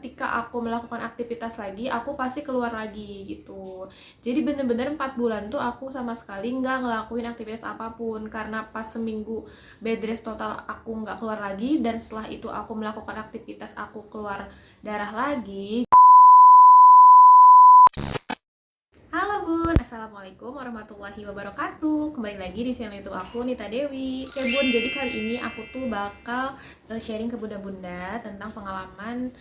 ketika aku melakukan aktivitas lagi, aku pasti keluar lagi gitu. Jadi bener-bener 4 bulan tuh aku sama sekali nggak ngelakuin aktivitas apapun, karena pas seminggu bed rest total aku nggak keluar lagi, dan setelah itu aku melakukan aktivitas aku keluar darah lagi. Halo Bun, Assalamualaikum warahmatullahi wabarakatuh. Kembali lagi di channel YouTube aku, Nita Dewi. Oke Bun, jadi kali ini aku tuh bakal sharing ke bunda-bunda tentang pengalaman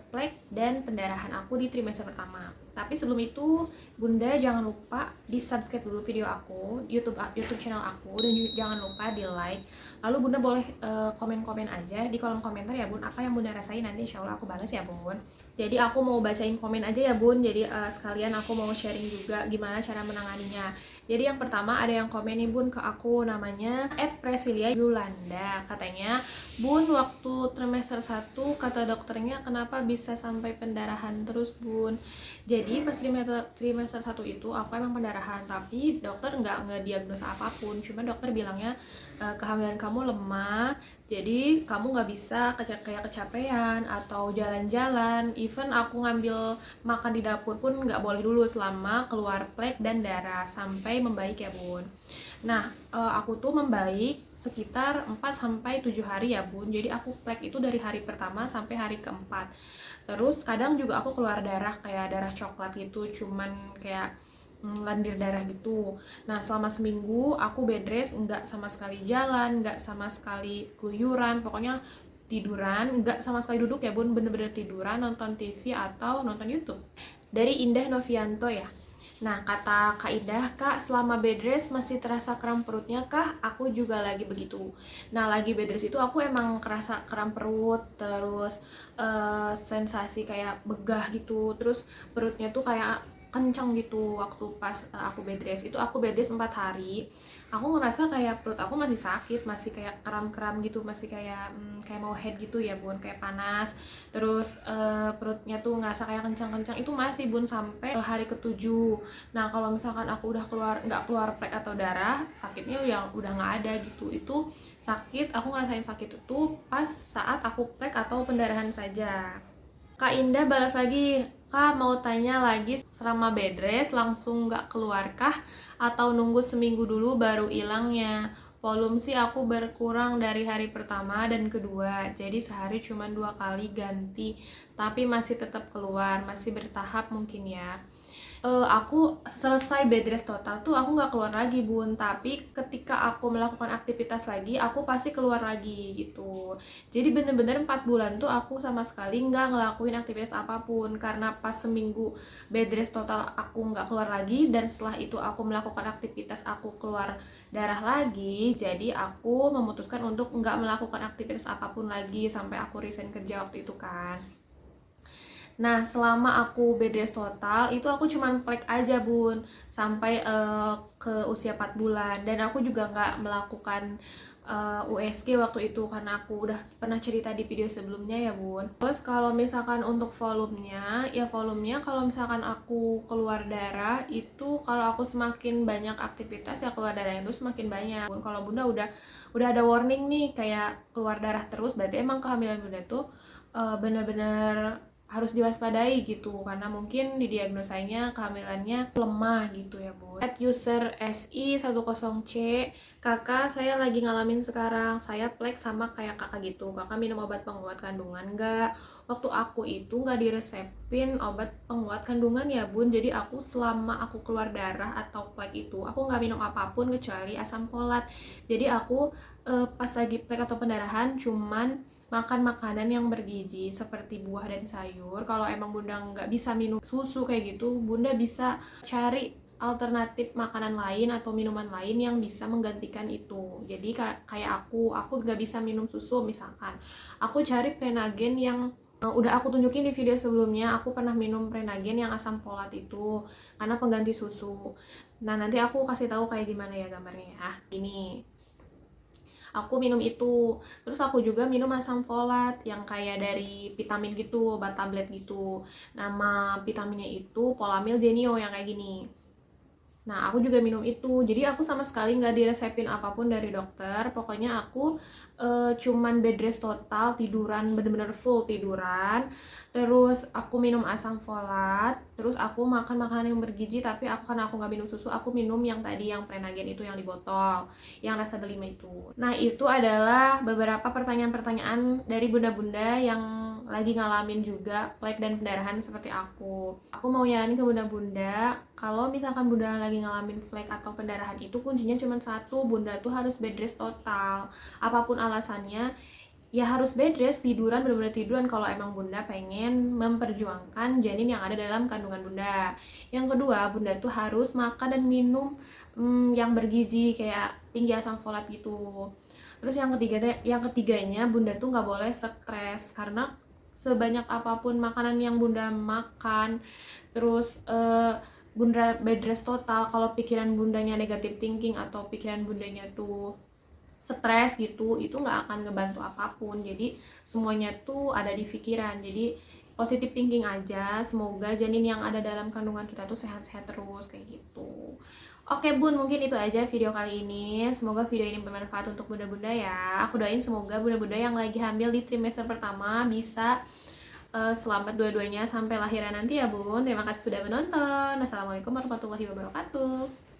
plek dan pendarahan aku di trimester pertama. Tapi sebelum itu, bunda jangan lupa di subscribe dulu video aku, YouTube channel aku, dan jangan lupa di like. Lalu bunda boleh komen-komen aja di kolom komentar ya Bun, apa yang bunda rasain, nanti insya Allah aku balas ya Bun. Jadi aku mau bacain komen aja ya Bun. Jadi sekalian aku mau sharing juga gimana cara menanganinya. Jadi yang pertama ada yang komen nih Bun ke aku, namanya @Presilia Yulanda. Katanya, "Bun, waktu trimester 1 kata dokternya kenapa bisa sampai pendarahan terus Bun?" Jadi pas trimester 1 itu aku emang pendarahan, tapi dokter nggak ngediagnosa apapun. Cuma dokter bilangnya kehamilan kamu lemah, jadi kamu nggak bisa kayak kecapean atau jalan-jalan. Even aku ngambil makan di dapur pun nggak boleh dulu selama keluar plek dan darah sampai membaik ya Bun. Nah aku tuh membaik sekitar 4-7 hari ya Bun. Jadi aku plek itu dari hari pertama sampai hari keempat. Terus kadang juga aku keluar darah kayak darah coklat gitu, cuman kayak lendir darah gitu. Nah selama seminggu aku bed rest, nggak sama sekali jalan, nggak sama sekali keluyuran, pokoknya tiduran, nggak sama sekali duduk ya Bun, bener-bener tiduran, nonton TV atau nonton YouTube. Dari Indah Novianto ya. Nah, kata Kak Indah, "Kak, selama bed rest masih terasa kram perutnya kah? Aku juga lagi begitu." Nah, lagi bed rest itu aku emang kerasa kram perut, terus sensasi kayak begah gitu, terus perutnya tuh kayak kencang gitu waktu pas aku bed rest. Itu aku bed rest 4 hari. Aku ngerasa kayak perut aku masih sakit, masih kayak kram-kram gitu, masih kayak mau head gitu ya Bun, kayak panas. Terus perutnya tuh ngerasa kayak kencang-kencang, itu masih Bun sampai hari ke-7. Nah kalau misalkan aku udah nggak keluar plek atau darah, sakitnya yang udah nggak ada gitu. Itu sakit, aku ngerasain sakit itu pas saat aku plek atau pendarahan saja. Kak Indah balas lagi, "Kak mau tanya lagi, selama bed rest langsung nggak keluarkah atau nunggu seminggu dulu baru hilangnya? Volume sih aku berkurang dari hari pertama dan kedua, jadi sehari cuma 2 kali ganti, tapi masih tetap keluar, masih bertahap mungkin ya." Aku selesai bed rest total tuh aku nggak keluar lagi Bun, tapi ketika aku melakukan aktivitas lagi aku pasti keluar lagi gitu. Jadi bener-bener 4 bulan tuh aku sama sekali nggak ngelakuin aktivitas apapun, karena pas seminggu bed rest total aku nggak keluar lagi, dan setelah itu aku melakukan aktivitas aku keluar darah lagi. Jadi aku memutuskan untuk nggak melakukan aktivitas apapun lagi sampai aku resign kerja waktu itu kan. Nah, selama aku bed rest total, itu aku cuman plek aja Bun, sampai ke usia 4 bulan. Dan aku juga nggak melakukan USG waktu itu, karena aku udah pernah cerita di video sebelumnya ya Bun. Terus kalau misalkan untuk volumenya, ya volumenya kalau misalkan aku keluar darah, itu kalau aku semakin banyak aktivitas ya keluar darahnya itu semakin banyak Bun. Kalau Bunda udah ada warning nih kayak keluar darah terus, berarti emang kehamilan Bunda tuh bener-bener harus diwaspadai gitu, karena mungkin didiagnosanya kehamilannya lemah gitu ya Bu. User SI10C, "Kakak, saya lagi ngalamin sekarang, saya plek sama kayak kakak gitu. Kakak minum obat penguat kandungan nggak?" Waktu aku itu nggak diresepin obat penguat kandungan ya Bun, jadi aku selama aku keluar darah atau plek itu aku nggak minum apapun kecuali asam folat. Jadi aku pas lagi plek atau pendarahan cuman makan makanan yang bergizi seperti buah dan sayur. Kalau emang bunda nggak bisa minum susu kayak gitu, bunda bisa cari alternatif makanan lain atau minuman lain yang bisa menggantikan itu. Jadi kayak aku nggak bisa minum susu misalkan, aku cari Prenagen yang udah aku tunjukin di video sebelumnya. Aku pernah minum Prenagen yang asam folat itu karena pengganti susu. Nah nanti aku kasih tahu kayak gimana ya gambarnya ya. Ini aku minum itu. Terus aku juga minum asam folat yang kayak dari vitamin gitu, obat tablet gitu. Nama vitaminnya itu Polamil Genio yang kayak gini. Nah, aku juga minum itu. Jadi aku sama sekali nggak diresepin apapun dari dokter. Pokoknya aku cuman bed rest total, tiduran bener-bener full tiduran. Terus aku minum asam folat. Terus aku makan makanan yang bergizi. Tapi karena aku nggak minum susu, aku minum yang tadi yang Prenagen itu yang di botol, yang rasa delima itu. Nah, itu adalah beberapa pertanyaan-pertanyaan dari bunda-bunda yang lagi ngalamin juga flek dan pendarahan seperti aku. Aku mau nyaranin ke bunda-bunda, kalau misalkan bunda lagi ngalamin flek atau pendarahan itu kuncinya cuma satu, bunda tuh harus bed rest total. Apapun alasannya, ya harus bed rest, tiduran, benar-benar tiduran kalau emang bunda pengen memperjuangkan janin yang ada dalam kandungan bunda. Yang kedua, bunda tuh harus makan dan minum yang bergizi kayak tinggi asam folat gitu. Terus yang ketiganya bunda tuh nggak boleh stres, karena sebanyak apapun makanan yang bunda makan, terus bunda bed rest total, kalau pikiran bundanya negative thinking atau pikiran bundanya tuh stres gitu, itu nggak akan ngebantu apapun. Jadi semuanya tuh ada di pikiran. Jadi positive thinking aja, semoga janin yang ada dalam kandungan kita tuh sehat-sehat terus kayak gitu. Oke bun, mungkin itu aja video kali ini. Semoga video ini bermanfaat untuk bunda-bunda ya. Aku doain semoga bunda-bunda yang lagi hamil di trimester pertama bisa selamat dua-duanya sampai lahiran nanti ya bun. Terima kasih sudah menonton. Assalamualaikum warahmatullahi wabarakatuh.